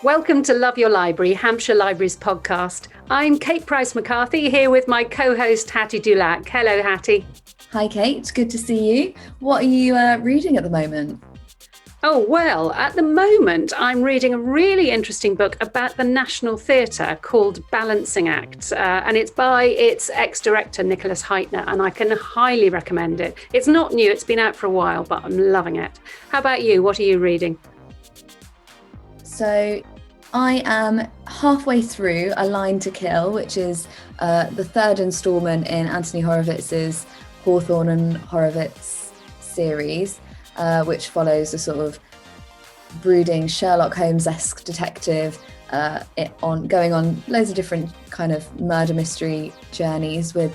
Welcome to Love Your Library, Hampshire Libraries podcast. I'm Kate Price-McCarthy, here with my co-host Hattie Dulac. Hello, Hattie. Hi, Kate. Good to see you. What are you reading at the moment? Oh, well, at the moment, I'm reading a really interesting book about the National Theatre called Balancing Act, and it's by its ex-director, Nicholas Heitner, and I can highly recommend it. It's not new, it's been out for a while, but I'm loving it. How about you? What are you reading? So I am halfway through A Line to Kill, which is the third instalment in Anthony Horowitz's Hawthorne and Horowitz series, which follows a sort of brooding Sherlock Holmes-esque detective going on loads of different kind of murder mystery journeys with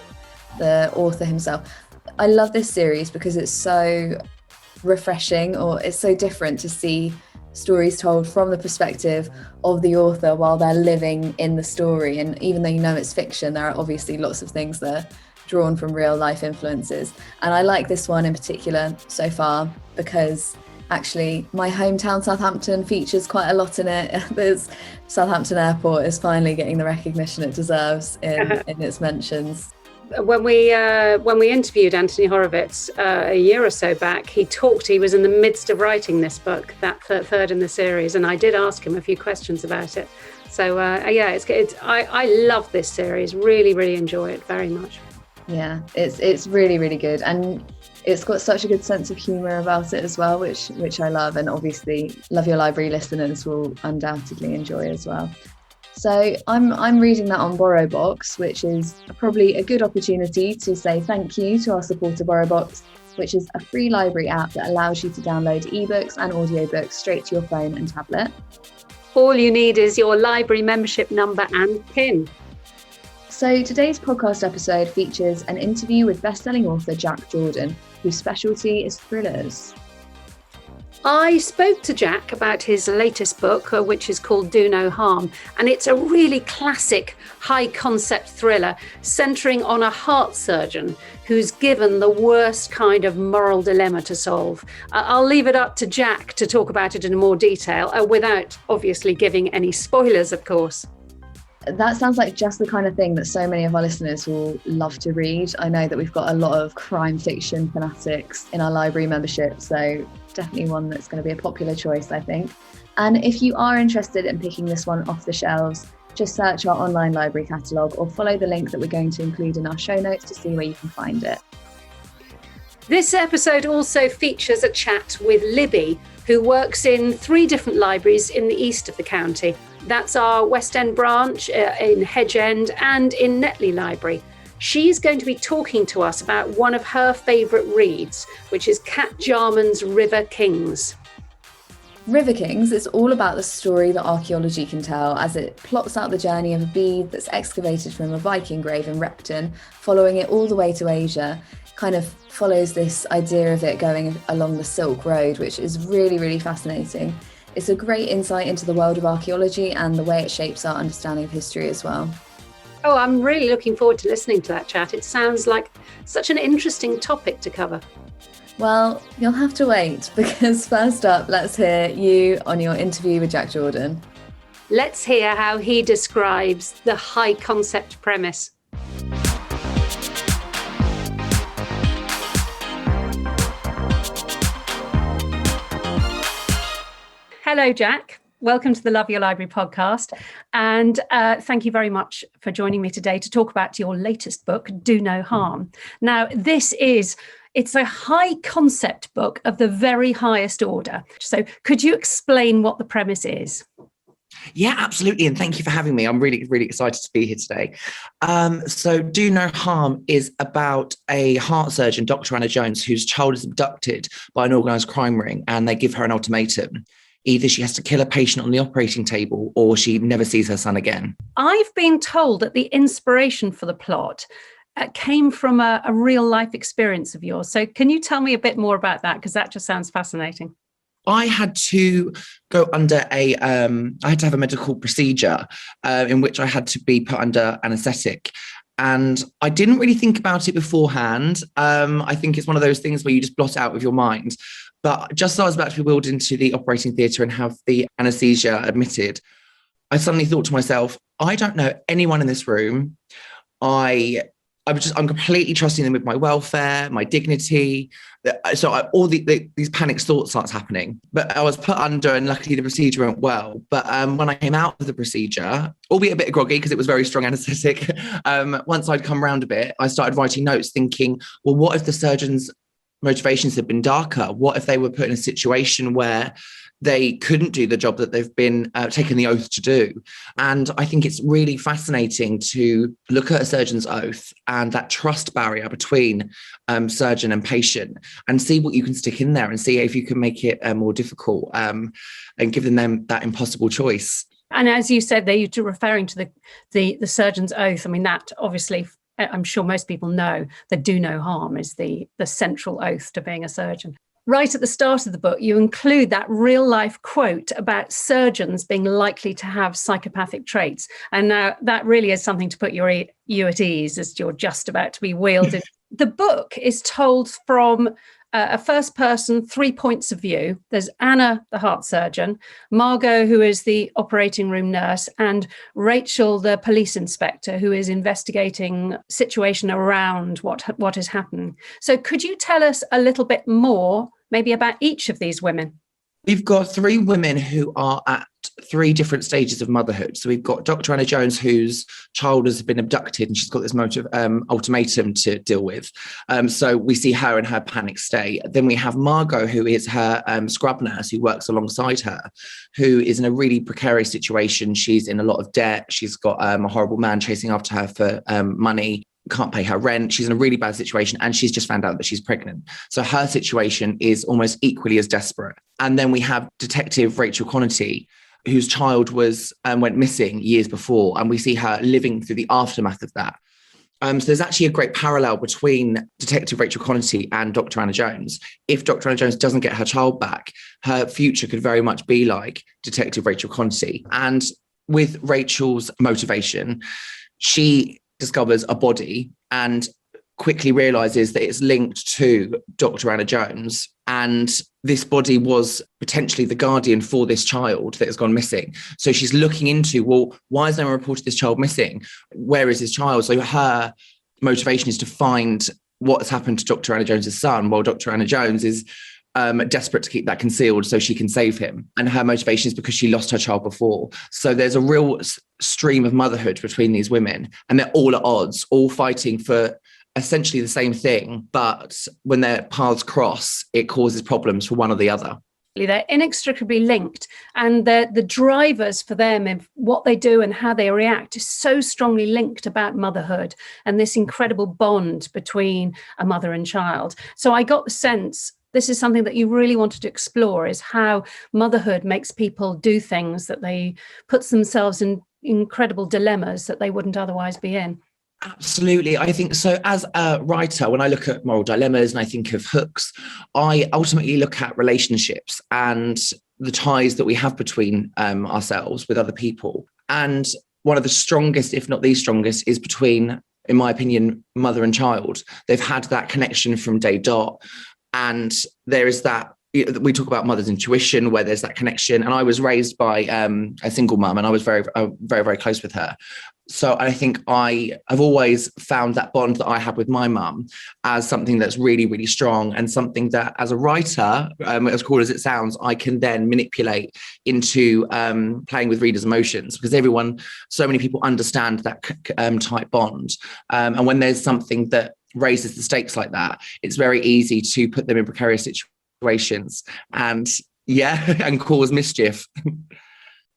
the author himself. I love this series because it's so refreshing, or it's so different to see stories told from the perspective of the author while they're living in the story. And even though you know it's fiction, there are obviously lots of things that are drawn from real life influences. And I like this one in particular so far because actually my hometown Southampton features quite a lot in it. There's Southampton Airport is finally getting the recognition it deserves in its mentions. When we interviewed Anthony Horowitz a year or so back, he was in the midst of writing this book, that third in the series, and I did ask him a few questions about it. So I love this series, really enjoy it very much. Yeah, it's really, really good, and it's got such a good sense of humour about it as well, which I love, and obviously Love Your Library listeners will undoubtedly enjoy as well. So I'm reading that on BorrowBox, which is probably a good opportunity to say thank you to our supporter BorrowBox, which is a free library app that allows you to download ebooks and audiobooks straight to your phone and tablet. All you need is your library membership number and PIN. So today's podcast episode features an interview with best-selling author Jack Jordan, whose specialty is thrillers. I spoke to Jack about his latest book, which is called Do No Harm, and it's a really classic high-concept thriller centering on a heart surgeon who's given the worst kind of moral dilemma to solve. I'll leave it up to Jack to talk about it in more detail, without obviously giving any spoilers, of course. That sounds like just the kind of thing that so many of our listeners will love to read. I know that we've got a lot of crime fiction fanatics in our library membership, so definitely one that's going to be a popular choice, I think. And if you are interested in picking this one off the shelves, just search our online library catalogue or follow the link that we're going to include in our show notes to see where you can find it. This episode also features a chat with Libby, who works in 3 different libraries in the east of the county. That's our West End branch in Hedge End and in Netley Library. She's going to be talking to us about one of her favourite reads, which is Cat Jarman's River Kings. River Kings is all about the story that archaeology can tell as it plots out the journey of a bead that's excavated from a Viking grave in Repton, following it all the way to Asia. Kind of follows this idea of it going along the Silk Road, which is really fascinating. It's a great insight into the world of archaeology and the way it shapes our understanding of history as well. Oh, I'm really looking forward to listening to that chat. It sounds like such an interesting topic to cover. Well, you'll have to wait, because first up, let's hear you on your interview with Jack Jordan. Let's hear how he describes the high concept premise. Hello, Jack. Welcome to the Love Your Library podcast. And thank you very much for joining me today to talk about your latest book, Do No Harm. Now, it's a high concept book of the very highest order. So could you explain what the premise is? Yeah, absolutely. And thank you for having me. I'm really excited to be here today. So Do No Harm is about a heart surgeon, Dr. Anna Jones, whose child is abducted by an organised crime ring, and they give her an ultimatum. Either she has to kill a patient on the operating table or she never sees her son again. I've been told that the inspiration for the plot came from a real life experience of yours. So can you tell me a bit more about that? Because that just sounds fascinating. I had to go under I had to have a medical procedure in which I had to be put under anaesthetic. And I didn't really think about it beforehand. I think it's one of those things where you just blot it out with your mind. But just as I was about to be wheeled into the operating theatre and have the anaesthesia admitted, I suddenly thought to myself, I don't know anyone in this room. I'm completely trusting them with my welfare, my dignity. So these panic thoughts starts happening. But I was put under, and luckily the procedure went well. But when I came out of the procedure, albeit a bit groggy because it was very strong anaesthetic, once I'd come round a bit, I started writing notes thinking, well, what if the surgeon's motivations had been darker? What if they were put in a situation where they couldn't do the job that they've been taken the oath to do? And I think it's really fascinating to look at a surgeon's oath and that trust barrier between surgeon and patient, and see what you can stick in there and see if you can make it more difficult, and give them that impossible choice. And as you said, they're referring to the surgeon's oath. I mean, that obviously, I'm sure most people know that do no harm is the central oath to being a surgeon. Right at the start of the book, you include that real life quote about surgeons being likely to have psychopathic traits. And now that really is something to put you at ease as you're just about to be wheeled in. The book is told from a first person, 3 points of view. There's Anna, the heart surgeon, Margot, who is the operating room nurse, and Rachel, the police inspector, who is investigating situation around what has happened. So could you tell us a little bit more, maybe about each of these women? We've got 3 women who are at 3 different stages of motherhood. So we've got Dr. Anna Jones, whose child has been abducted, and she's got this ultimatum to deal with. So we see her in her panic state. Then we have Margot, who is her scrub nurse, who works alongside her, who is in a really precarious situation. She's in a lot of debt. She's got a horrible man chasing after her for money. Can't pay her rent. She's in a really bad situation, and she's just found out that she's pregnant. So her situation is almost equally as desperate. And then we have Detective Rachel Connolly, whose child went missing years before, and we see her living through the aftermath of that. So there's actually a great parallel between Detective Rachel Connolly and Dr. Anna Jones. If Dr. Anna Jones doesn't get her child back, her future could very much be like Detective Rachel Connolly. And with Rachel's motivation, she discovers a body and quickly realizes that it's linked to Dr. Anna Jones, and this body was potentially the guardian for this child that has gone missing. So she's looking into, well, why has no one reported this child missing? Where is this child? So her motivation is to find what has happened to Dr. Anna Jones's son, while Dr. Anna Jones is desperate to keep that concealed so she can save him. And her motivation is because she lost her child before. So there's a real stream of motherhood between these women, and they're all at odds, all fighting for essentially the same thing. But when their paths cross, it causes problems for one or the other. They're inextricably linked, and the drivers for them and what they do and how they react is so strongly linked about motherhood and this incredible bond between a mother and child. So I got the sense this is something that you really wanted to explore, is how motherhood makes people do things, that they puts themselves in incredible dilemmas that they wouldn't otherwise be in. Absolutely. I think so. As a writer, when I look at moral dilemmas and I think of hooks, I ultimately look at relationships and the ties that we have between ourselves with other people. And one of the strongest, if not the strongest, is between, in my opinion, mother and child. They've had that connection from day dot. And there is that, we talk about mother's intuition, where there's that connection. And I was raised by a single mum, and I was very, very close with her. So I think I've always found that bond that I have with my mum as something that's really, really strong, and something that, as a writer, as cool as it sounds, I can then manipulate into playing with readers' emotions, because so many people understand that type bond. And when there's something that raises the stakes like that, it's very easy to put them in precarious situations and cause mischief.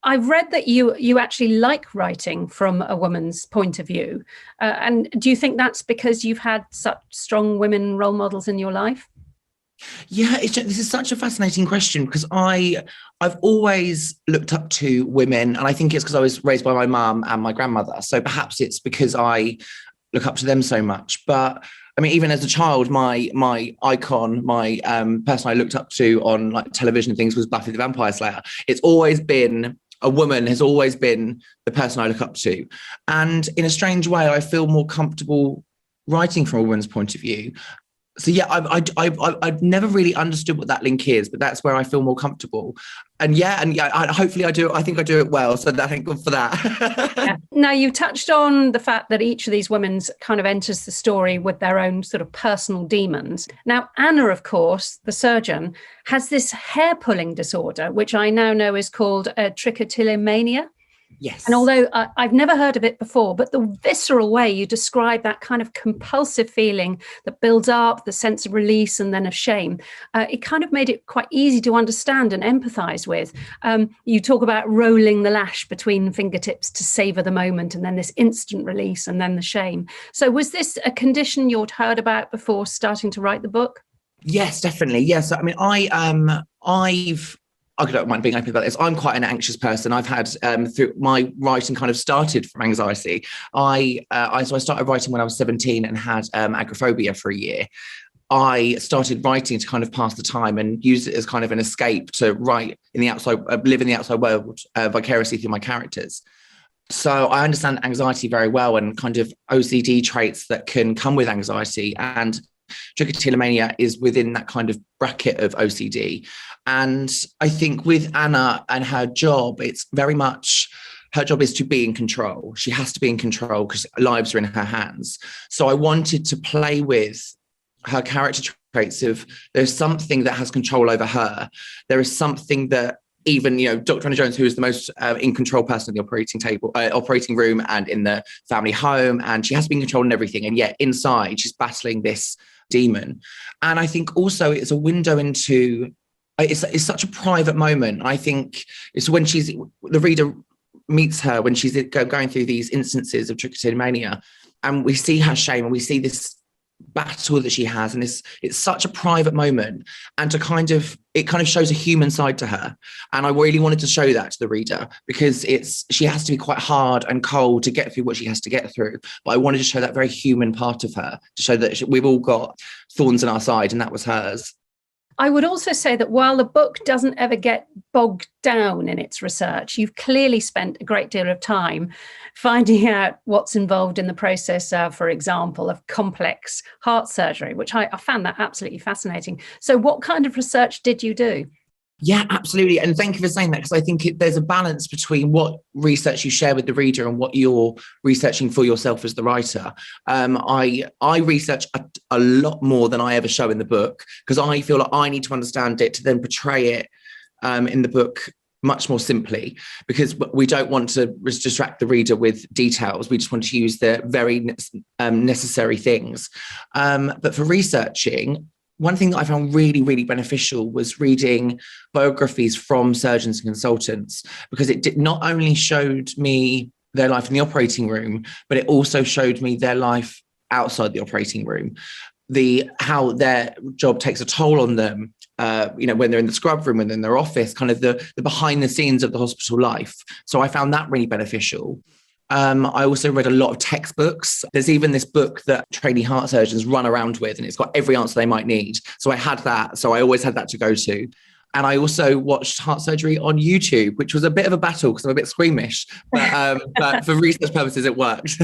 I've read that you actually like writing from a woman's point of view. And do you think that's because you've had such strong women role models in your life? Yeah, this is such a fascinating question, because I've always looked up to women, and I think it's because I was raised by my mum and my grandmother. So perhaps it's because I look up to them so much. But I mean, even as a child, my icon, my person I looked up to on like television and things was Buffy the Vampire Slayer. It's always been a woman has always been the person I look up to. And in a strange way, I feel more comfortable writing from a woman's point of view. So yeah, I've never really understood what that link is, but that's where I feel more comfortable. And hopefully I do. I think I do it well. So thank God for that. Yeah. Now, you touched on the fact that each of these women kind of enters the story with their own sort of personal demons. Now, Anna, of course, the surgeon, has this hair pulling disorder, which I now know is called trichotillomania. Yes. And although I've never heard of it before, but the visceral way you describe that kind of compulsive feeling that builds up, the sense of release and then of shame, it kind of made it quite easy to understand and empathize with. You talk about rolling the lash between fingertips to savor the moment, and then this instant release and then the shame. So was this a condition you'd heard about before starting to write the book? Yes, definitely. Yes. I mean, I don't mind being open about this. I'm quite an anxious person. I've had through my writing kind of started from anxiety. I started writing when I was 17 and had agoraphobia for a year. I started writing to kind of pass the time and use it as kind of an escape to write in the outside, live in the outside world vicariously through my characters. So I understand anxiety very well and kind of OCD traits that can come with anxiety, and trichotillomania is within that kind of bracket of OCD. And I think with Anna and her job, it's very much her job is to be in control. She has to be in control because lives are in her hands. So I wanted to play with her character traits of there's something that has control over her. There is something that even, Dr. Anna Jones, who is the most in control person in the operating room and in the family home, and she has to be in control in everything. And yet inside she's battling this demon. And I think also it's a window into, it's such a private moment. I think it's when the reader meets her, when she's going through these instances of trichotillomania, and we see her shame and we see this battle that she has, and it's such a private moment, and it kind of shows a human side to her. And I really wanted to show that to the reader, because she has to be quite hard and cold to get through what she has to get through, but I wanted to show that very human part of her, to show that we've all got thorns in our side, and that was hers. I would also say that while the book doesn't ever get bogged down in its research, you've clearly spent a great deal of time finding out what's involved in the process, for example, of complex heart surgery, which I found that absolutely fascinating. So what kind of research did you do? Yeah, absolutely. And thank you for saying that, because I think there's a balance between what research you share with the reader and what you're researching for yourself as the writer. I research a lot more than I ever show in the book, because I feel like I need to understand it to then portray it in the book much more simply, because we don't want to distract the reader with details. We just want to use the very necessary things. But for researching, one thing that I found really, really beneficial was reading biographies from surgeons and consultants, because it not only showed me their life in the operating room, but it also showed me their life outside the operating room, how their job takes a toll on them, when they're in the scrub room, when they're in their office, kind of the behind the scenes of the hospital life. So I found that really beneficial. I also read a lot of textbooks. There's even this book that trainee heart surgeons run around with, and it's got every answer they might need. So I had that. So I always had that to go to. And I also watched heart surgery on YouTube, which was a bit of a battle because I'm a bit squeamish. But for research purposes, it worked.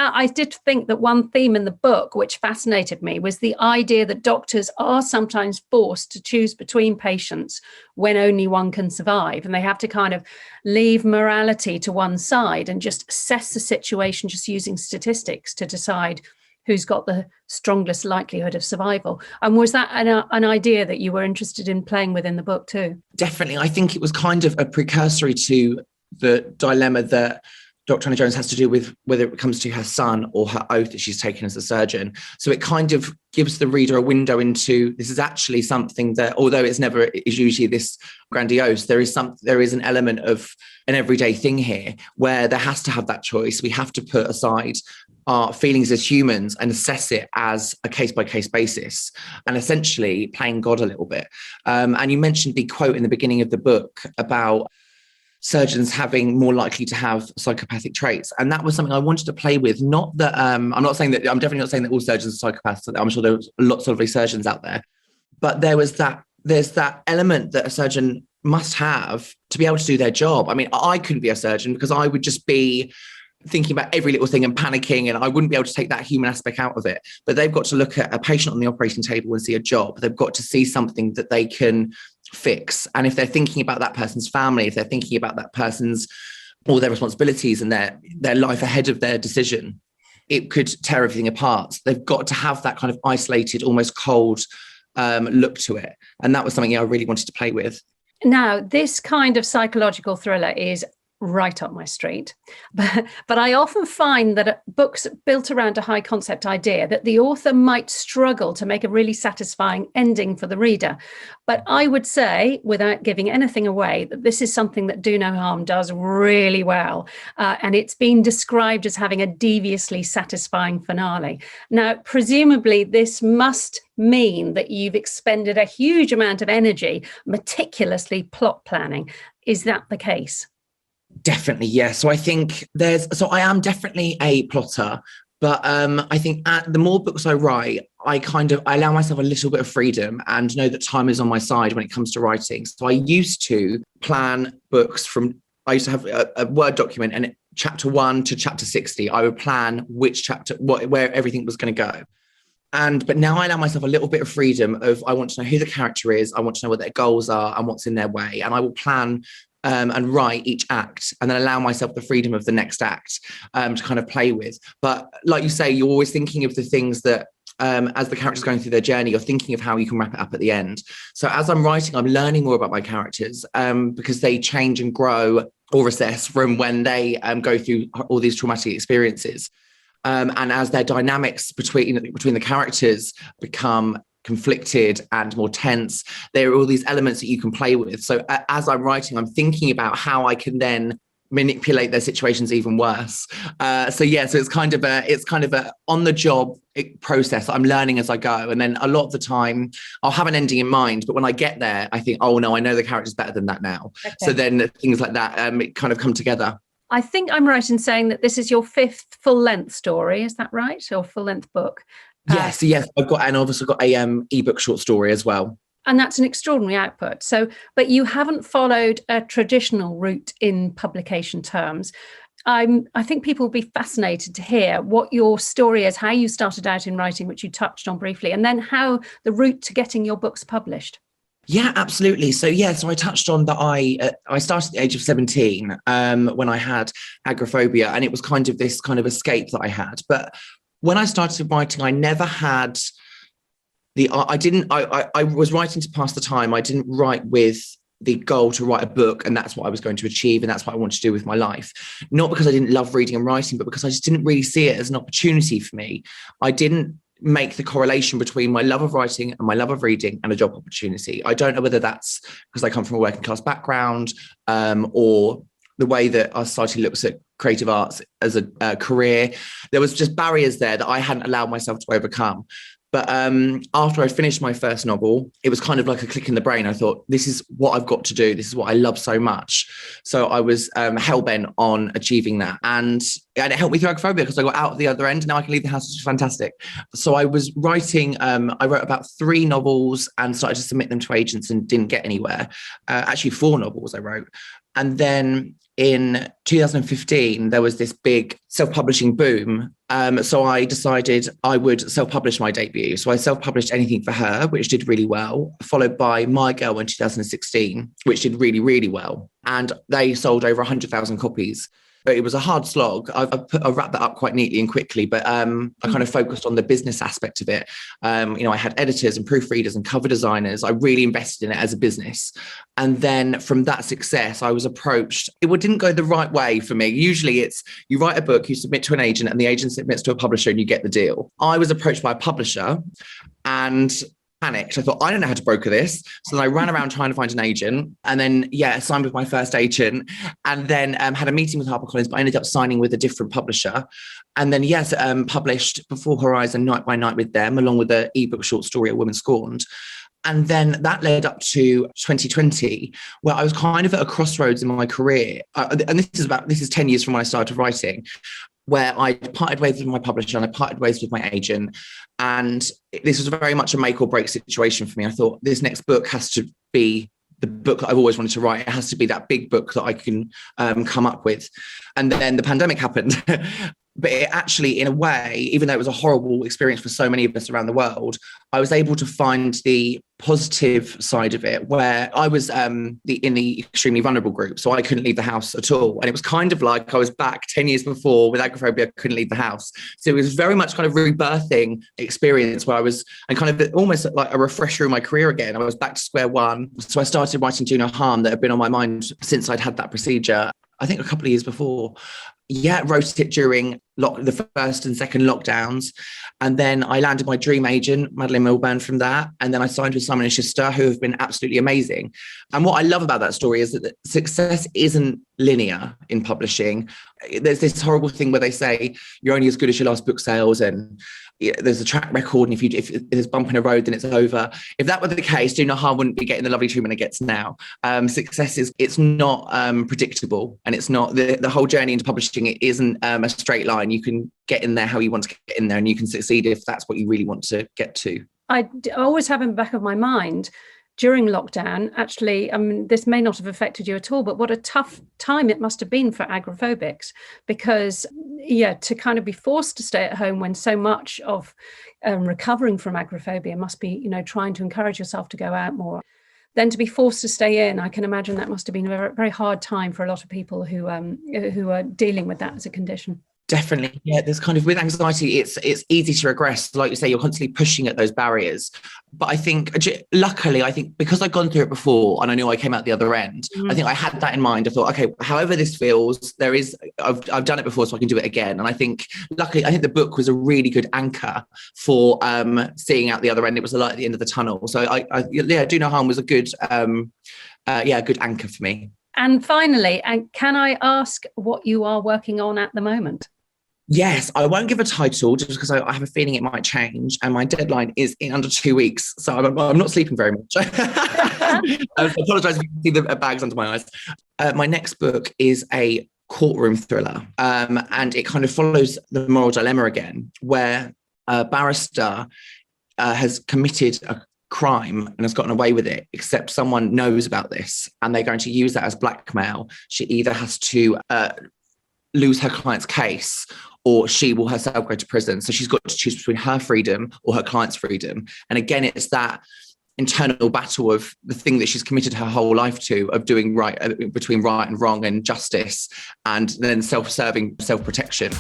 I did think that one theme in the book, which fascinated me, was the idea that doctors are sometimes forced to choose between patients when only one can survive. And they have to kind of leave morality to one side and just assess the situation, just using statistics to decide who's got the strongest likelihood of survival. And was that an idea that you were interested in playing with in the book too? Definitely. I think it was kind of a precursory to the dilemma that Dr. Anna Jones has to do with whether it comes to her son or her oath that she's taken as a surgeon. So it kind of gives the reader a window into, this is actually something that, although it's never is usually this grandiose, there is an element of an everyday thing here where there has to have that choice. We have to put aside our feelings as humans and assess it as a case-by-case basis, and essentially playing God a little bit. And you mentioned the quote in the beginning of the book about surgeons having more likely to have psychopathic traits. And that was something I wanted to play with. Not that I'm definitely not saying that all surgeons are psychopaths. I'm sure there's lots of lovely surgeons out there. But there's that element that a surgeon must have to be able to do their job. I mean, I couldn't be a surgeon because I would just be thinking about every little thing and panicking, and I wouldn't be able to take that human aspect out of it. But they've got to look at a patient on the operating table and see a job. They've got to see something that they can fix. And if they're thinking about that person's family, if they're thinking about that person's all their responsibilities and their life ahead of their decision, it could tear everything apart. They've got to have that kind of isolated, almost cold look to it. And that was something I really wanted to play with. Now, this kind of psychological thriller is right up my street. But I often find that books built around a high concept idea, that the author might struggle to make a really satisfying ending for the reader. But I would say, without giving anything away, that this is something that Do No Harm does really well. And it's been described as having a deviously satisfying finale. Now, presumably, this must mean that you've expended a huge amount of energy meticulously plot planning. Is that the case? Definitely, yes. So I think I am definitely a plotter, but I think the more books I write, I allow myself a little bit of freedom and know that time is on my side when it comes to writing. So I used to plan books I used to have a Word document, and chapter 1 to chapter 60, I would plan which chapter, where everything was going to go. But now I allow myself a little bit of freedom I want to know who the character is, I want to know what their goals are and what's in their way. And I will plan and write each act, and then allow myself the freedom of the next act to kind of play with. But like you say, you're always thinking of the things that as the character's going through their journey, you're thinking of how you can wrap it up at the end. So as I'm writing, I'm learning more about my characters because they change and grow or recess from when they go through all these traumatic experiences. And as their dynamics between the characters become conflicted and more tense, there are all these elements that you can play with. So as I'm writing, I'm thinking about how I can then manipulate their situations even worse. So it's kind of a on the job process. I'm learning as I go, and then a lot of the time I'll have an ending in mind, but when I get there, I think, oh no, I know the character's better than that now. Okay. So then things like that it kind of come together. I think I'm right in saying that this is your 5th full-length story. Is that right? Or full-length book? Yes. I've also got a ebook short story as well. And that's an extraordinary output. So, but you haven't followed a traditional route in publication terms. I think people will be fascinated to hear what your story is, how you started out in writing, which you touched on briefly, and then how the route to getting your books published. Yeah, absolutely. So I touched on that I started at the age of 17 when I had agoraphobia, and it was kind of this kind of escape that I had. But when I started writing, I never had I was writing to pass the time. I didn't write with the goal to write a book, and that's what I was going to achieve, and that's what I wanted to do with my life. Not because I didn't love reading and writing, but because I just didn't really see it as an opportunity for me. I didn't make the correlation between my love of writing and my love of reading and a job opportunity. I don't know whether that's because I come from a working class background or the way that our society looks at creative arts as a career. There was just barriers there that I hadn't allowed myself to overcome. But after I finished my first novel, it was kind of like a click in the brain. I thought, this is what I've got to do. This is what I love so much. So I was hell-bent on achieving that. And it helped me through agoraphobia because I got out of the other end. Now I can leave the house, which is fantastic. So I was writing, I wrote about 3 novels and started to submit them to agents and didn't get anywhere. Actually, 4 novels I wrote. And then in 2015, there was this big self-publishing boom. So I decided I would self-publish my debut. So I self-published Anything for Her, which did really well, followed by My Girl in 2016, which did really, really well. And they sold over 100,000 copies. But it was a hard slog. I wrapped that up quite neatly and quickly, but I kind of focused on the business aspect of it. I had editors and proofreaders and cover designers. I really invested in it as a business. And then from that success, I was approached. It didn't go the right way for me. Usually it's you write a book, you submit to an agent, and the agent submits to a publisher and you get the deal. I was approached by a publisher and panicked. I thought, I don't know how to broker this. So then I ran around trying to find an agent, and then, signed with my first agent, and then had a meeting with HarperCollins, but I ended up signing with a different publisher. And then, published Before Horizon Night by Night with them, along with the ebook short story, A Woman Scorned. And then that led up to 2020, where I was kind of at a crossroads in my career. And this is 10 years from when I started writing, where I parted ways with my publisher and I parted ways with my agent. And this was very much a make or break situation for me. I thought this next book has to be the book that I've always wanted to write. It has to be that big book that I can come up with. And then the pandemic happened. But it actually, in a way, even though it was a horrible experience for so many of us around the world, I was able to find the positive side of it, where I was in the extremely vulnerable group. So I couldn't leave the house at all. And it was kind of like I was back 10 years before with agoraphobia, I couldn't leave the house. So it was very much kind of rebirthing experience where I was, and kind of almost like a refresher in my career again. I was back to square one. So I started writing Do No Harm that had been on my mind since I'd had that procedure, I think a couple of years before. Yeah, wrote it during the first and second lockdowns. And then I landed my dream agent, Madeleine Milburn, from that. And then I signed with Simon & Schuster, who have been absolutely amazing. And what I love about that story is that success isn't linear in publishing. There's this horrible thing where they say you're only as good as your last book sales, and there's a track record, and if there's a bump in a road, then it's over. If that were the case, Do No Harm wouldn't be getting the lovely treatment it gets now. Success it's not predictable, and it's not the whole journey into publishing. It isn't a straight line. You can get in there how you want to get in there, and you can succeed if that's what you really want to get to. I always have in the back of my mind during lockdown, actually, this may not have affected you at all, but what a tough time it must have been for agoraphobics, because to kind of be forced to stay at home when so much of recovering from agoraphobia must be, trying to encourage yourself to go out more. Then to be forced to stay in, I can imagine that must have been a very, very hard time for a lot of people who are dealing with that as a condition. Definitely. Yeah, there's kind of, with anxiety, it's easy to regress. Like you say, you're constantly pushing at those barriers. But I think, luckily, because I'd gone through it before and I knew I came out the other end, I think I had that in mind. I thought, okay, however this feels, I've done it before, so I can do it again. And I think, luckily, the book was a really good anchor for seeing out the other end. It was a light at the end of the tunnel. So Do No Harm was a good, good anchor for me. And finally, can I ask what you are working on at the moment? Yes, I won't give a title just because I have a feeling it might change, and my deadline is in under 2 weeks, so I'm not sleeping very much. I apologise if you can see the bags under my eyes. My next book is a courtroom thriller, and it kind of follows the moral dilemma again, where a barrister has committed a crime and has gotten away with it, except someone knows about this and they're going to use that as blackmail. She either has to lose her client's case, or she will herself go to prison. So she's got to choose between her freedom or her client's freedom. And again, it's that internal battle of the thing that she's committed her whole life to, of doing right, between right and wrong and justice, and then self-serving self-protection.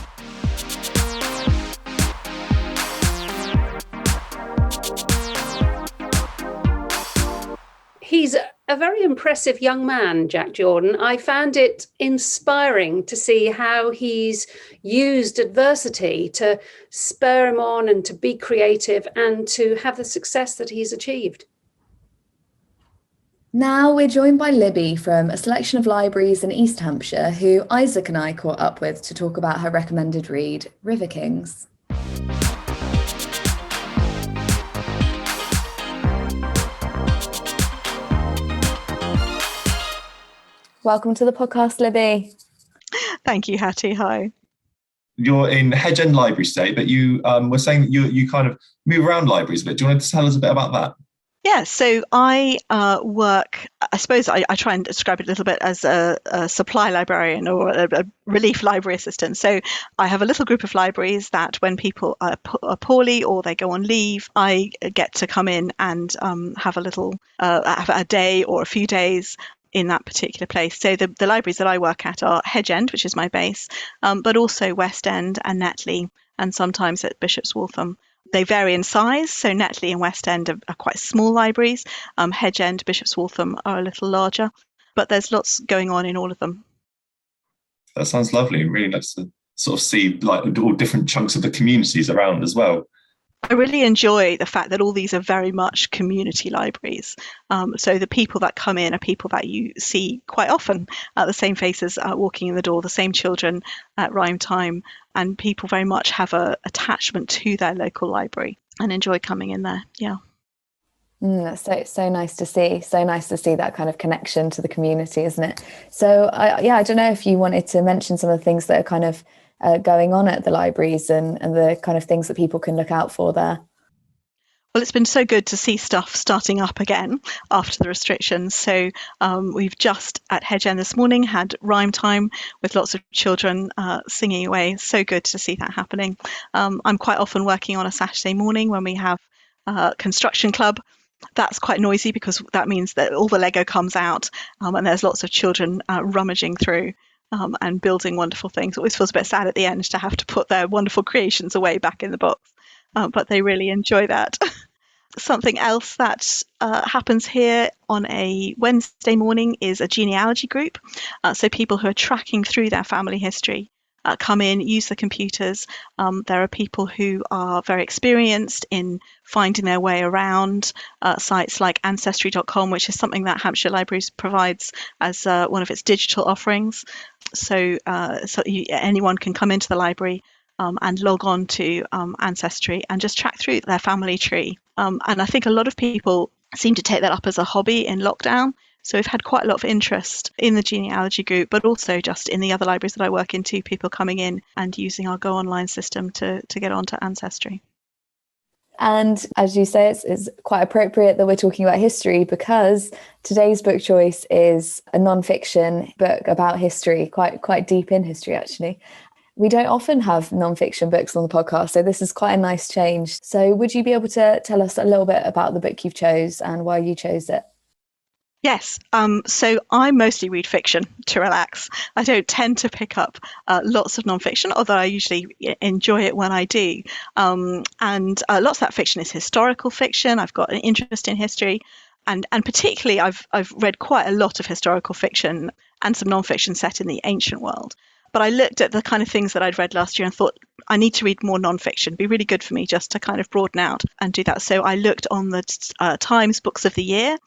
He's a very impressive young man, Jack Jordan. I found it inspiring to see how he's used adversity to spur him on and to be creative and to have the success that he's achieved. Now we're joined by Libby from a selection of libraries in East Hampshire, who Isaac and I caught up with to talk about her recommended read, River Kings. Welcome to the podcast, Libby. Thank you, Hattie. Hi. You're in Hedge End Library today, but you were saying that you kind of move around libraries a bit. Do you want to tell us a bit about that? Yeah, so I work, I suppose I try and describe it a little bit as a supply librarian or a relief library assistant. So I have a little group of libraries that when people are poorly or they go on leave, I get to come in and have a little, have a day or a few days in that particular place. So the libraries that I work at are Hedge End, which is my base, but also West End and Netley, and sometimes at Bishop's Waltham. They vary in size, so Netley and West End are quite small libraries. Hedge End, Bishop's Waltham are a little larger, but there's lots going on in all of them. That sounds lovely. Really nice to sort of see like all different chunks of the communities around as well. I really enjoy the fact that all these are very much community libraries. So the people that come in are people that you see quite often, the same faces walking in the door, the same children at rhyme time, and people very much have an attachment to their local library and enjoy coming in there. Yeah. That's so nice to see. So nice to see that kind of connection to the community, isn't it? So I don't know if you wanted to mention some of the things that are kind of going on at the libraries and the kind of things that people can look out for there. Well, it's been so good to see stuff starting up again after the restrictions. So we've just at Hedge End this morning had rhyme time with lots of children singing away. So good to see that happening. I'm quite often working on a Saturday morning when we have construction club. That's quite noisy because that means that all the Lego comes out and there's lots of children rummaging through and building wonderful things. It always feels a bit sad at the end to have to put their wonderful creations away back in the box. But they really enjoy that. Something else that happens here on a Wednesday morning is a genealogy group. So people who are tracking through their family history come in, use the computers. There are people who are very experienced in finding their way around sites like ancestry.com, which is something that Hampshire Libraries provides as one of its digital offerings. So anyone can come into the library and log on to Ancestry and just track through their family tree. And I think a lot of people seem to take that up as a hobby in lockdown. So we've had quite a lot of interest in the genealogy group, but also just in the other libraries that I work in too, people coming in and using our Go Online system to get onto Ancestry. And as you say, it's quite appropriate that we're talking about history because today's book choice is a non-fiction book about history, quite deep in history, actually. We don't often have non-fiction books on the podcast, so this is quite a nice change. So would you be able to tell us a little bit about the book you've chose and why you chose it? Yes, so I mostly read fiction to relax. I don't tend to pick up lots of non-fiction, although I usually enjoy it when I do. And lots of that fiction is historical fiction. I've got an interest in history. And particularly, I've read quite a lot of historical fiction and some non-fiction set in the ancient world. But I looked at the kind of things that I'd read last year and thought, I need to read more non-fiction. It'd be really good for me just to kind of broaden out and do that. So I looked on the Times Books of the Year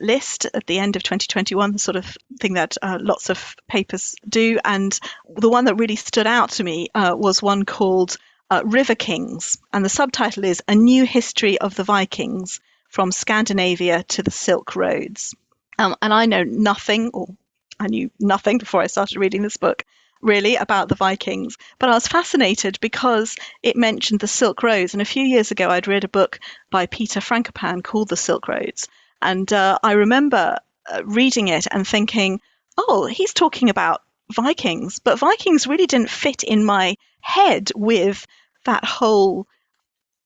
list at the end of 2021, the sort of thing that lots of papers do. And the one that really stood out to me was one called River Kings. And the subtitle is A New History of the Vikings from Scandinavia to the Silk Roads. And I knew nothing before I started reading this book, really, about the Vikings. But I was fascinated because it mentioned the Silk Roads. And a few years ago, I'd read a book by Peter Frankopan called The Silk Roads. And I remember reading it and thinking, oh, he's talking about Vikings. But Vikings really didn't fit in my head with that whole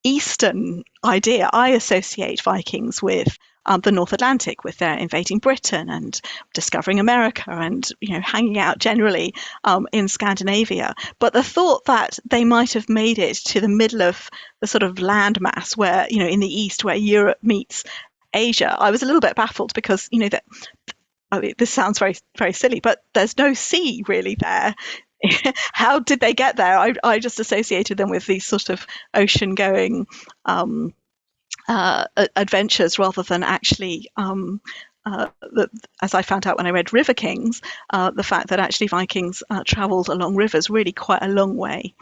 Eastern idea. I associate Vikings with the North Atlantic, with their invading Britain and discovering America and hanging out generally in Scandinavia. But the thought that they might have made it to the middle of the sort of landmass where, in the East, where Europe meets Asia, I was a little bit baffled because, this sounds very, very silly, but there's no sea really there. How did they get there? I just associated them with these sort of ocean-going adventures rather than actually, as I found out when I read River Kings, the fact that actually Vikings travelled along rivers really quite a long way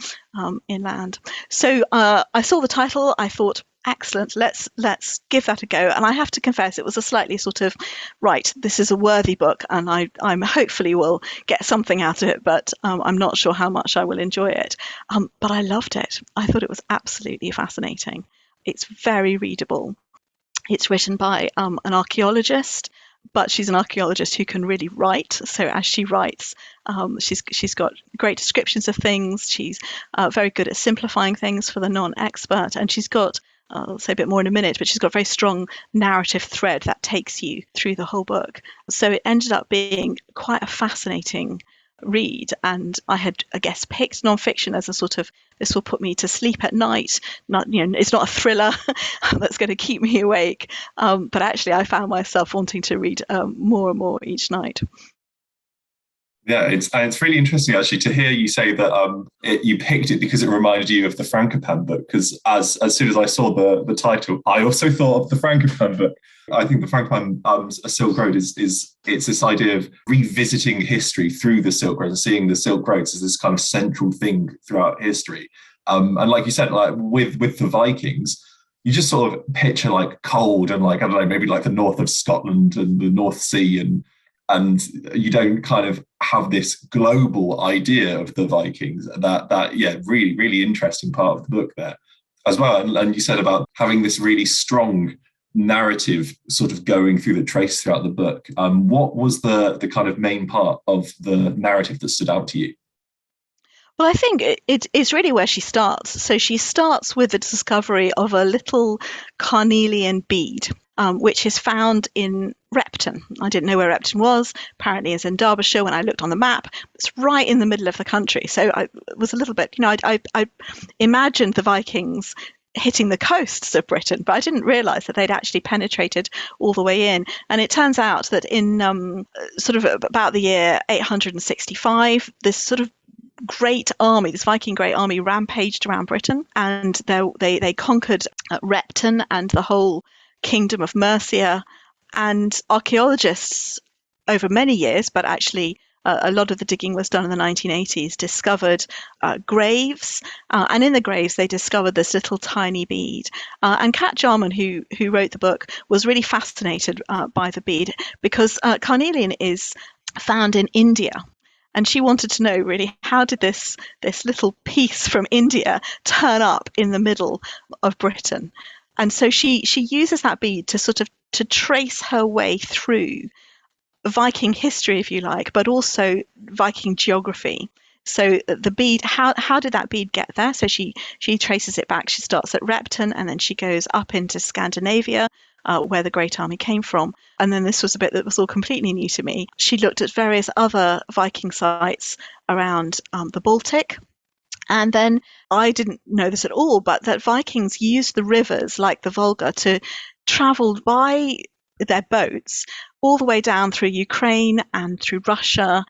inland. So I saw the title, I thought, excellent, let's give that a go. And I have to confess, it was a slightly sort of, right, this is a worthy book and I'm hopefully will get something out of it, but I'm not sure how much I will enjoy it. But I loved it. I thought it was absolutely fascinating. It's very readable. It's written by an archaeologist, but she's an archaeologist who can really write. So as she writes, she's got great descriptions of things. She's very good at simplifying things for the non-expert. And she's got, I'll say a bit more in a minute, but she's got a very strong narrative thread that takes you through the whole book. So it ended up being quite a fascinating read. And I had, I guess, picked non-fiction as a sort of, this will put me to sleep at night. It's not a thriller that's going to keep me awake. But actually, I found myself wanting to read more and more each night. Yeah, it's really interesting actually to hear you say that you picked it because it reminded you of the Frankopan book. Because as soon as I saw the title, I also thought of the Frankopan book. I think the Frankopan A Silk Road is it's this idea of revisiting history through the Silk Road and seeing the Silk Roads as this kind of central thing throughout history. And like you said, like with the Vikings, you just sort of picture like cold and like, I don't know, maybe like the north of Scotland and the North Sea and you don't kind of have this global idea of the Vikings. That really, really interesting part of the book there. as well. And you said about having this really strong narrative sort of going through the trace throughout the book. What was the kind of main part of the narrative that stood out to you? Well, I think it's really where she starts. So she starts with the discovery of a little carnelian bead, which is found in Repton. I didn't know where Repton was. Apparently it's in Derbyshire. When I looked on the map, it's right in the middle of the country. So I was a little bit, I imagined the Vikings hitting the coasts of Britain, but I didn't realise that they'd actually penetrated all the way in. And it turns out that in sort of about the year 865, this sort of great army, this Viking great army, rampaged around Britain, and they conquered Repton and the whole kingdom of Mercia. And archaeologists over many years, but actually a lot of the digging was done in the 1980s, discovered graves, and in the graves they discovered this little tiny bead. And Cat Jarman, who wrote the book, was really fascinated by the bead because carnelian is found in India. And she wanted to know really, how did this little piece from India turn up in the middle of Britain? And so she uses that bead to sort of to trace her way through Viking history, if you like, but also Viking geography. So the bead, how did that bead get there? So she traces it back. She starts at Repton and then she goes up into Scandinavia, where the Great Army came from. And then this was a bit that was all completely new to me. She looked at various other Viking sites around the Baltic. And then I didn't know this at all, but that Vikings used the rivers like the Volga to travel by their boats all the way down through Ukraine and through Russia,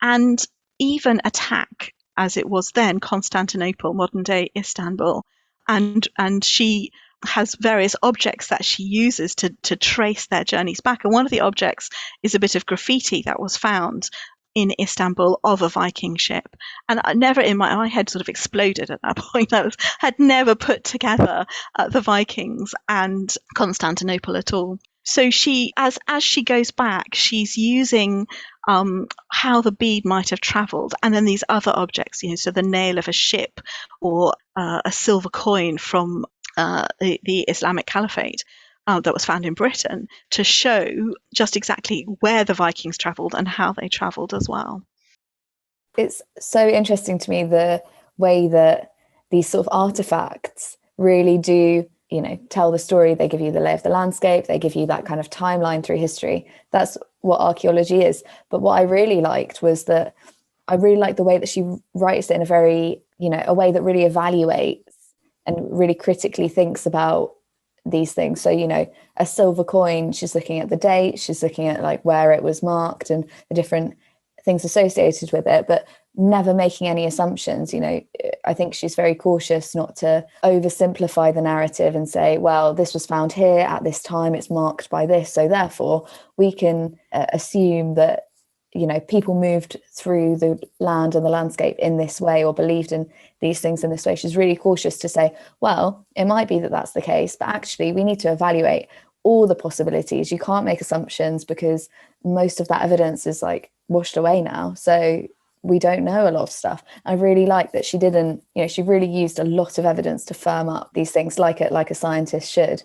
and even attack, as it was then, Constantinople, modern day Istanbul. And she has various objects that she uses to trace their journeys back. And one of the objects is a bit of graffiti that was found in Istanbul of a Viking ship. And I never, in my head sort of exploded at that point. I had never put together the Vikings and Constantinople at all. So she, as she goes back, she's using how the bead might have travelled, and then these other objects, so the nail of a ship or a silver coin from the Islamic Caliphate that was found in Britain, to show just exactly where the Vikings travelled and how they travelled as well. It's so interesting to me the way that these sort of artifacts really do, tell the story. They give you the lay of the landscape. They give you that kind of timeline through history. That's what archaeology is. But what I really liked was that I really liked the way that she writes it in a very, a way that really evaluates and really critically thinks about these things. So, a silver coin, she's looking at the date, she's looking at like where it was marked and the different things associated with it, but never making any assumptions. I think she's very cautious not to oversimplify the narrative and say, well, this was found here at this time, it's marked by this, so therefore we can assume that people moved through the land and the landscape in this way or believed in these things in this way. She's really cautious to say, well, it might be that that's the case, but actually we need to evaluate all the possibilities. You can't make assumptions because most of that evidence is like washed away now. So we don't know a lot of stuff. I really like that she didn't, she really used a lot of evidence to firm up these things like a scientist should.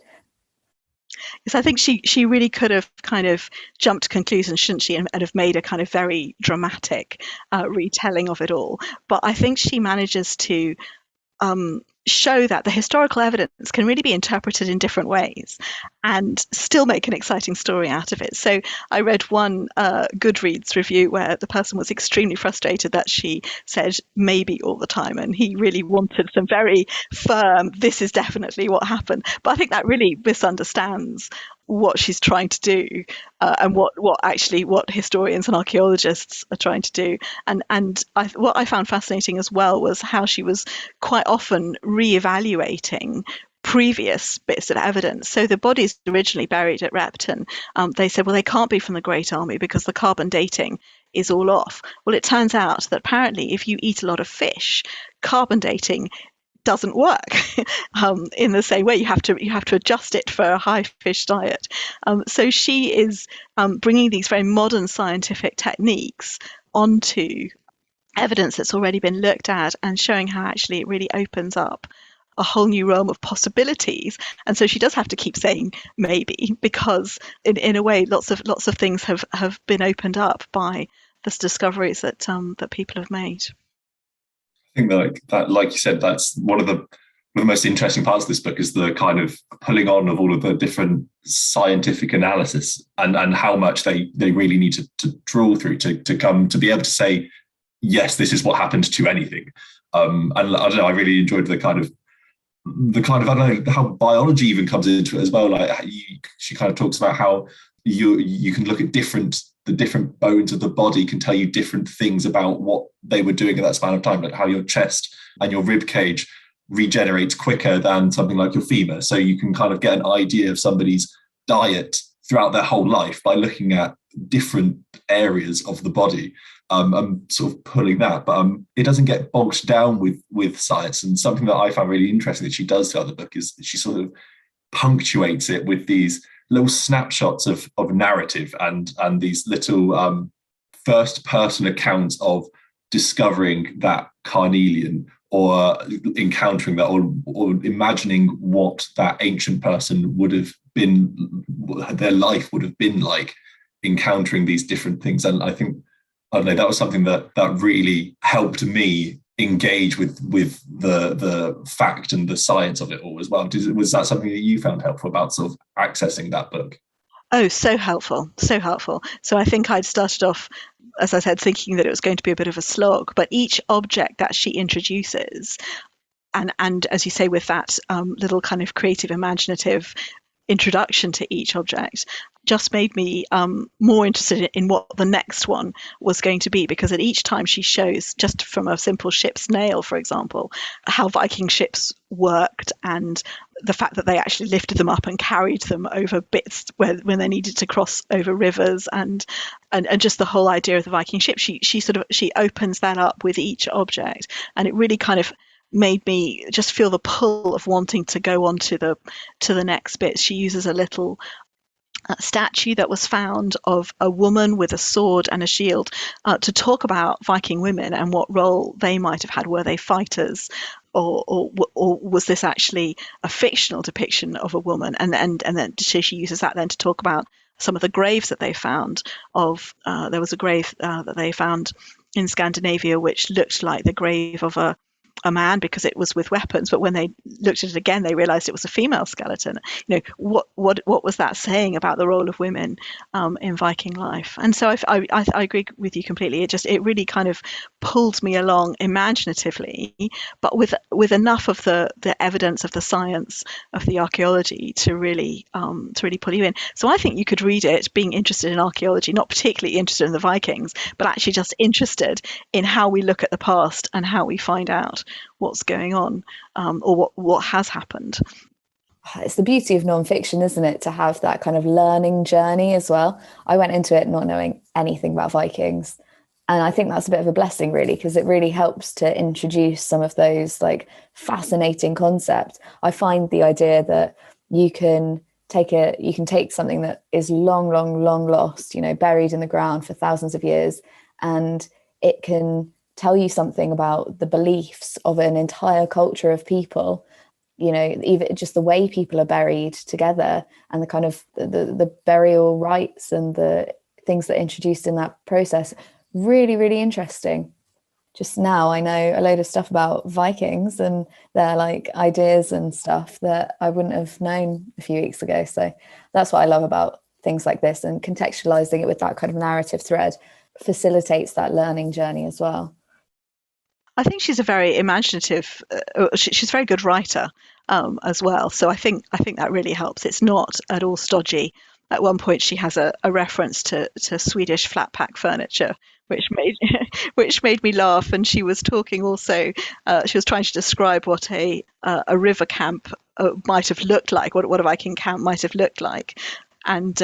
Yes, I think she really could have kind of jumped to conclusions, shouldn't she, and have made a kind of very dramatic retelling of it all. But I think she manages to show that the historical evidence can really be interpreted in different ways and still make an exciting story out of it. So I read one Goodreads review where the person was extremely frustrated that she said maybe all the time, and he really wanted some very firm, this is definitely what happened. But I think that really misunderstands what she's trying to do and what historians and archaeologists are trying to do. And what I found fascinating as well was how she was quite often re-evaluating previous bits of evidence. So the bodies originally buried at Repton, they said, well, they can't be from the Great Army because the carbon dating is all off. Well, it turns out that apparently if you eat a lot of fish, carbon dating doesn't work in the same way. You have to adjust it for a high fish diet. So she is bringing these very modern scientific techniques onto evidence that's already been looked at and showing how actually it really opens up a whole new realm of possibilities. And so she does have to keep saying maybe, because in a way, lots of things have been opened up by the discoveries that people have made. I think that, like you said, that's one of the most interesting parts of this book, is the kind of pulling on of all of the different scientific analysis and how much they really need to draw through to come to be able to say, yes, this is what happened to anything. And I don't know, I really enjoyed the kind of I don't know how biology even comes into it as well. Like she kind of talks about how you can look at the different bones of the body can tell you different things about what they were doing at that span of time, like how your chest and your rib cage regenerates quicker than something like your femur. So you can kind of get an idea of somebody's diet throughout their whole life by looking at different areas of the body. I'm sort of pulling that, but it doesn't get bogged down with science. And something that I found really interesting that she does throughout the book is she sort of punctuates it with these little snapshots of narrative and these little first person accounts of discovering that carnelian, or encountering that, or imagining what that ancient person would have been, their life would have been like, encountering these different things. And I think, I don't know, that was something that really helped me engage with the fact and the science of it all as well. Was that something that you found helpful about sort of accessing that book? Oh, so helpful, so helpful. So I think I'd started off, as I said, thinking that it was going to be a bit of a slog, but each object that she introduces, and as you say, with that little kind of creative, imaginative introduction to each object, just made me more interested in what the next one was going to be, because at each time she shows, just from a simple ship's nail, for example, how Viking ships worked, and the fact that they actually lifted them up and carried them over bits when they needed to cross over rivers, and just the whole idea of the Viking ship. She opens that up with each object, and it really kind of made me just feel the pull of wanting to go on to the next bit. She uses a little statue that was found of a woman with a sword and a shield to talk about Viking women and what role they might have had. Were they fighters, or was this actually a fictional depiction of a woman? And then she uses that then to talk about some of the graves that they found. There was a grave that they found in Scandinavia which looked like the grave of a man, because it was with weapons, but when they looked at it again, they realized it was a female skeleton. What was that saying about the role of women in Viking life? And so I agree with you completely. It really kind of pulled me along imaginatively, but with enough of the evidence of the science of the archaeology to really pull you in. So I think you could read it being interested in archaeology, not particularly interested in the Vikings, but actually just interested in how we look at the past and how we find out what's going on, or what has happened. It's the beauty of nonfiction, isn't it, to have that kind of learning journey as well. I went into it not knowing anything about Vikings, and I think that's a bit of a blessing, really, because it really helps to introduce some of those like fascinating concepts. I find the idea that you can take something that is long lost, buried in the ground for thousands of years, and it can tell you something about the beliefs of an entire culture of people, even just the way people are buried together, and the kind of the burial rites and the things that are introduced in that process. Really, really interesting. Just now I know a load of stuff about Vikings and their like ideas and stuff that I wouldn't have known a few weeks ago. So that's what I love about things like this, and contextualizing it with that kind of narrative thread facilitates that learning journey as well. I think she's a very imaginative, she's a very good writer as well. So I think that really helps. It's not at all stodgy. At one point she has a reference to Swedish flat pack furniture, which made me laugh. And she was talking also, she was trying to describe what a river camp might have looked like, what a Viking camp might have looked like. And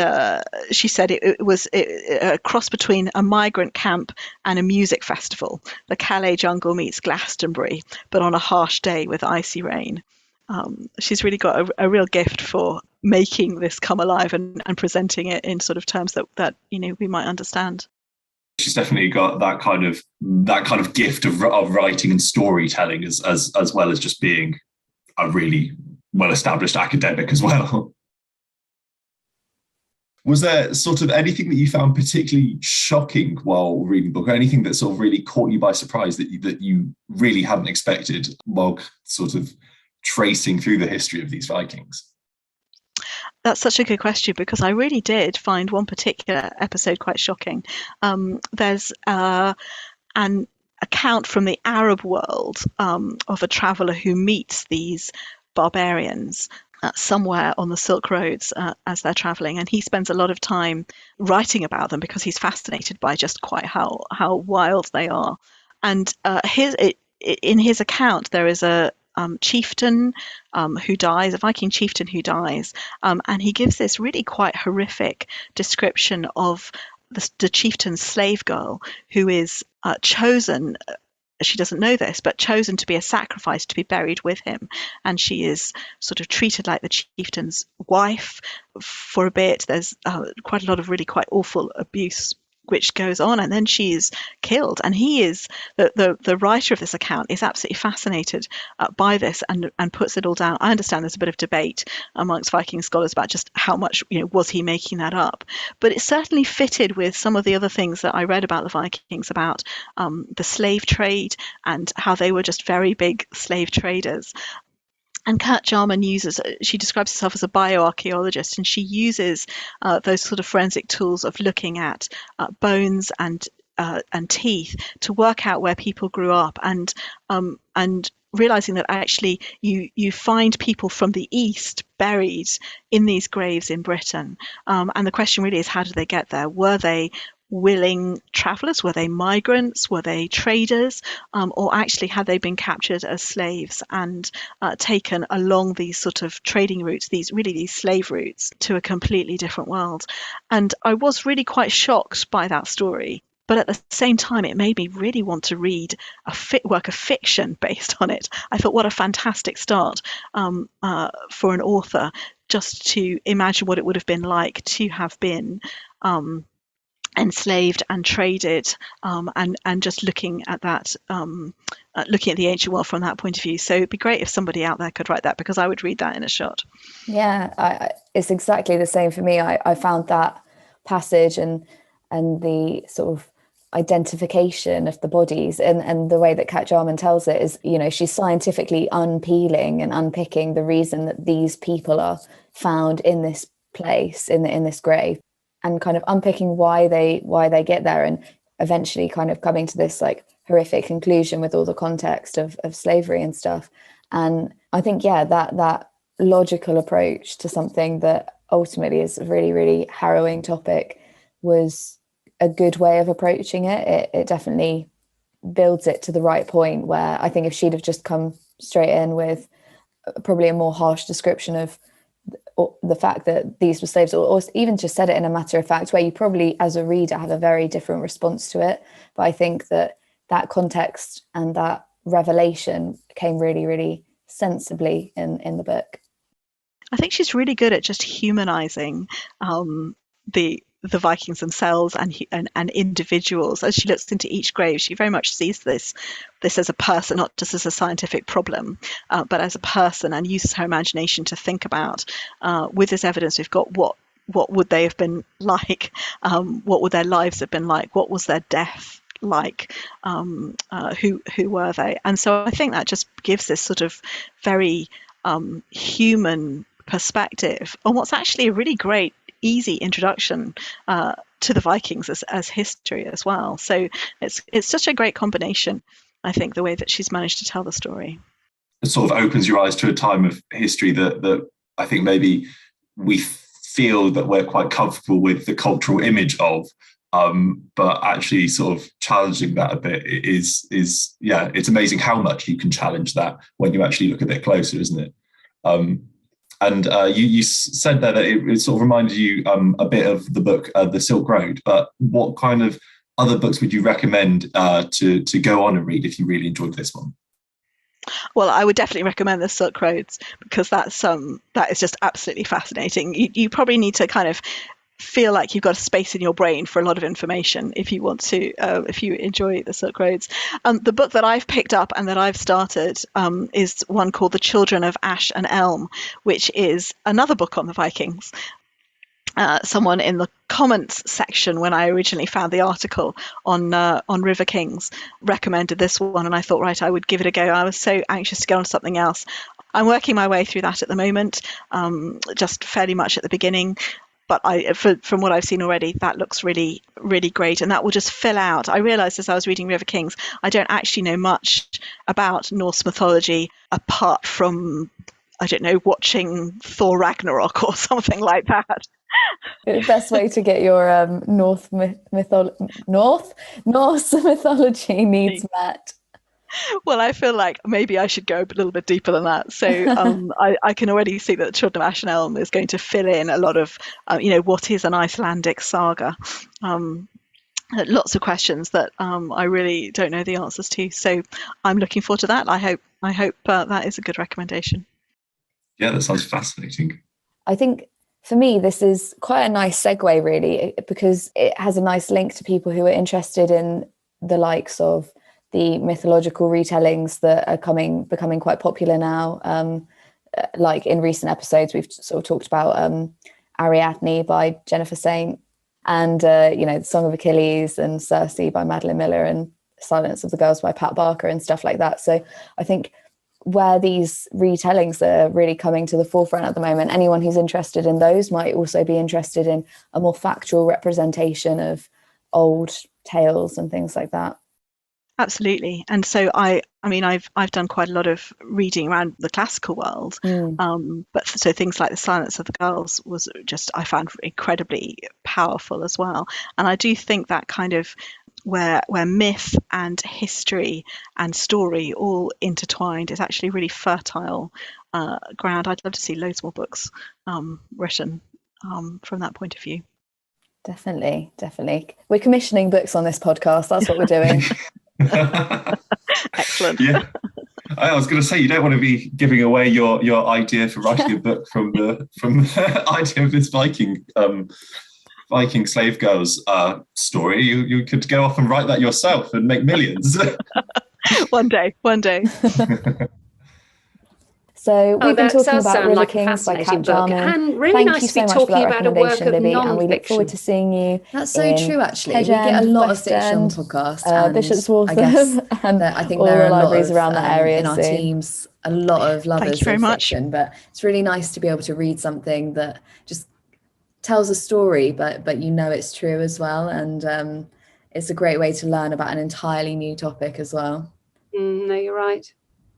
she said it was a cross between a migrant camp and a music festival. The Calais jungle meets Glastonbury, but on a harsh day with icy rain. She's really got a real gift for making this come alive and presenting it in sort of terms that we might understand. She's definitely got that kind of gift of writing and storytelling as well as just being a really well-established academic as well. Was there sort of anything that you found particularly shocking while reading the book, or anything that sort of really caught you by surprise that you really hadn't expected while sort of tracing through the history of these Vikings? That's such a good question, because I really did find one particular episode quite shocking. There's an account from the Arab world of a traveller who meets these barbarians somewhere on the Silk Roads as they're traveling, and he spends a lot of time writing about them because he's fascinated by just quite how wild they are. And in his account, there is a chieftain who dies, a Viking chieftain who dies, and he gives this really quite horrific description of the chieftain's slave girl, who is chosen. She doesn't know this, but chosen to be a sacrifice to be buried with him. And she is sort of treated like the chieftain's wife for a bit. There's quite a lot of really quite awful abuse which goes on, and then she is killed. And he is, the writer of this account is absolutely fascinated by this and puts it all down. I understand there's a bit of debate amongst Viking scholars about just how much, was he making that up? But it certainly fitted with some of the other things that I read about the Vikings, about the slave trade and how they were just very big slave traders. And Cat Jarman she describes herself as a bioarchaeologist, and she uses those sort of forensic tools of looking at bones and teeth to work out where people grew up, and realizing that actually you find people from the East buried in these graves in Britain. And the question really is, how did they get there? Were they willing travelers? Were they migrants? Were they traders? Or actually had they been captured as slaves and taken along these sort of trading routes, these slave routes to a completely different world? And I was really quite shocked by that story. But at the same time, it made me really want to read a work of fiction based on it. I thought, what a fantastic start for an author, just to imagine what it would have been like to have been enslaved and traded, and just looking at that, looking at the ancient world from that point of view. So it'd be great if somebody out there could write that, because I would read that in a shot. Yeah, it's exactly the same for me. I found that passage and the sort of identification of the bodies and the way that Cat Jarman tells it is, she's scientifically unpeeling and unpicking the reason that these people are found in this place, in this grave, and kind of unpicking why they get there, and eventually kind of coming to this like horrific conclusion with all the context of slavery and stuff. And I think, that logical approach to something that ultimately is a really, really harrowing topic was a good way of approaching it. It definitely builds it to the right point, where I think if she'd have just come straight in with probably a more harsh description of the fact that these were slaves, or even just said it in a matter of fact way, you probably as a reader have a very different response to it. But I think that context and that revelation came really, really sensibly in the book. I think she's really good at just humanizing the Vikings themselves and individuals. As she looks into each grave, she very much sees this as a person, not just as a scientific problem, but as a person, and uses her imagination to think about, with this evidence we've got, what would they have been like? What would their lives have been like? What was their death like? Who were they? And so I think that just gives this sort of very human perspective on what's actually a really great, easy introduction to the Vikings as history as well. So it's such a great combination, I think, the way that she's managed to tell the story. It sort of opens your eyes to a time of history that I think maybe we feel that we're quite comfortable with the cultural image of, but actually sort of challenging that a bit is it's amazing how much you can challenge that when you actually look a bit closer, isn't it? And you said there that it sort of reminded you a bit of the book, The Silk Road, but what kind of other books would you recommend to go on and read if you really enjoyed this one? Well, I would definitely recommend The Silk Roads, because that is just absolutely fascinating. You probably need to kind of feel like you've got a space in your brain for a lot of information if you want to, if you enjoy the Silk Roads. The book that I've picked up and that I've started is one called The Children of Ash and Elm, which is another book on the Vikings. Someone in the comments section, when I originally found the article on River Kings, recommended this one, and I thought, right, I would give it a go. I was so anxious to get on to something else. I'm working my way through that at the moment, just fairly much at the beginning. But from what I've seen already, that looks really, really great. And that will just fill out. I realised as I was reading River Kings, I don't actually know much about Norse mythology apart from, I don't know, watching Thor Ragnarok or something like that. The best way to get your Norse mythology needs met. Well, I feel like maybe I should go a little bit deeper than that. So I can already see that the Children of Ash and Elm is going to fill in a lot of, what is an Icelandic saga. Lots of questions that I really don't know the answers to. So I'm looking forward to that. I hope that is a good recommendation. Yeah, that sounds fascinating. I think for me, this is quite a nice segue, really, because it has a nice link to people who are interested in the likes of the mythological retellings that are becoming quite popular now. Like in recent episodes, we've sort of talked about Ariadne by Jennifer Saint, and The Song of Achilles and Circe by Madeline Miller, and Silence of the Girls by Pat Barker and stuff like that. So I think where these retellings are really coming to the forefront at the moment, anyone who's interested in those might also be interested in a more factual representation of old tales and things like that. Absolutely. And so I've done quite a lot of reading around the classical world, but so things like The Silence of the Girls was just, I found incredibly powerful as well. And I do think that kind of where myth and history and story all intertwined is actually really fertile ground. I'd love to see loads more books written from that point of view. Definitely. We're commissioning books on this podcast. That's what we're doing. Excellent. Yeah, I was going to say, you don't want to be giving away your idea for writing a book from the idea of this Viking slave girls story. You could go off and write that yourself and make millions. One day. So we've been talking about River like Kings by Cat Jarman. And really nice to be talking about a work of Libby, non-fiction. and we look forward to seeing you. That's so true, actually. We get a lot of fiction on the podcast. And Bishop's Waltham, I guess and I think all there are the libraries a lot around that area in our soon. teams, a lot of lovers Thank you very of much. fiction, but it's really nice to be able to read something that just tells a story, but it's true as well. And it's a great way to learn about an entirely new topic as well. No, you're right.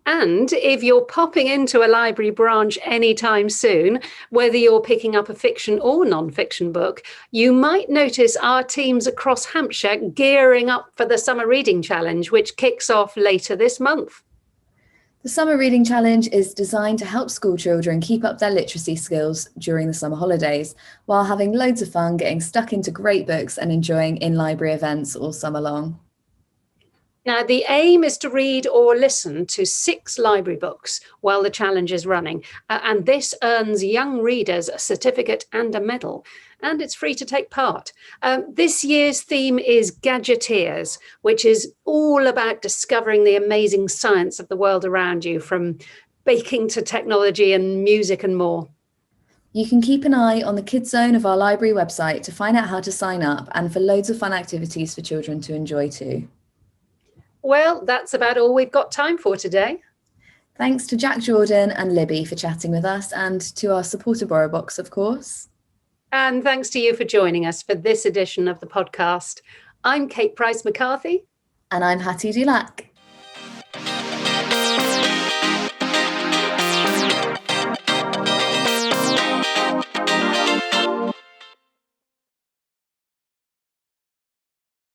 And if you're popping into a library branch anytime soon, whether you're picking up a fiction or non-fiction book, you might notice our teams across Hampshire gearing up for the Summer Reading Challenge, which kicks off later this month. The Summer Reading Challenge is designed to help school children keep up their literacy skills during the summer holidays, while having loads of fun getting stuck into great books and enjoying in-library events all summer long. Now, the aim is to read or listen to 6 library books while the challenge is running. And this earns young readers a certificate and a medal. And it's free to take part. This year's theme is Gadgeteers, which is all about discovering the amazing science of the world around you, from baking to technology and music and more. You can keep an eye on the Kids Zone of our library website to find out how to sign up and for loads of fun activities for children to enjoy too. Well, that's about all we've got time for today. Thanks to Jack Jordan and Libby for chatting with us, and to our supporter borrow box, of course. And thanks to you for joining us for this edition of the podcast. I'm Kate Price-McCarthy. And I'm Hattie Dulac.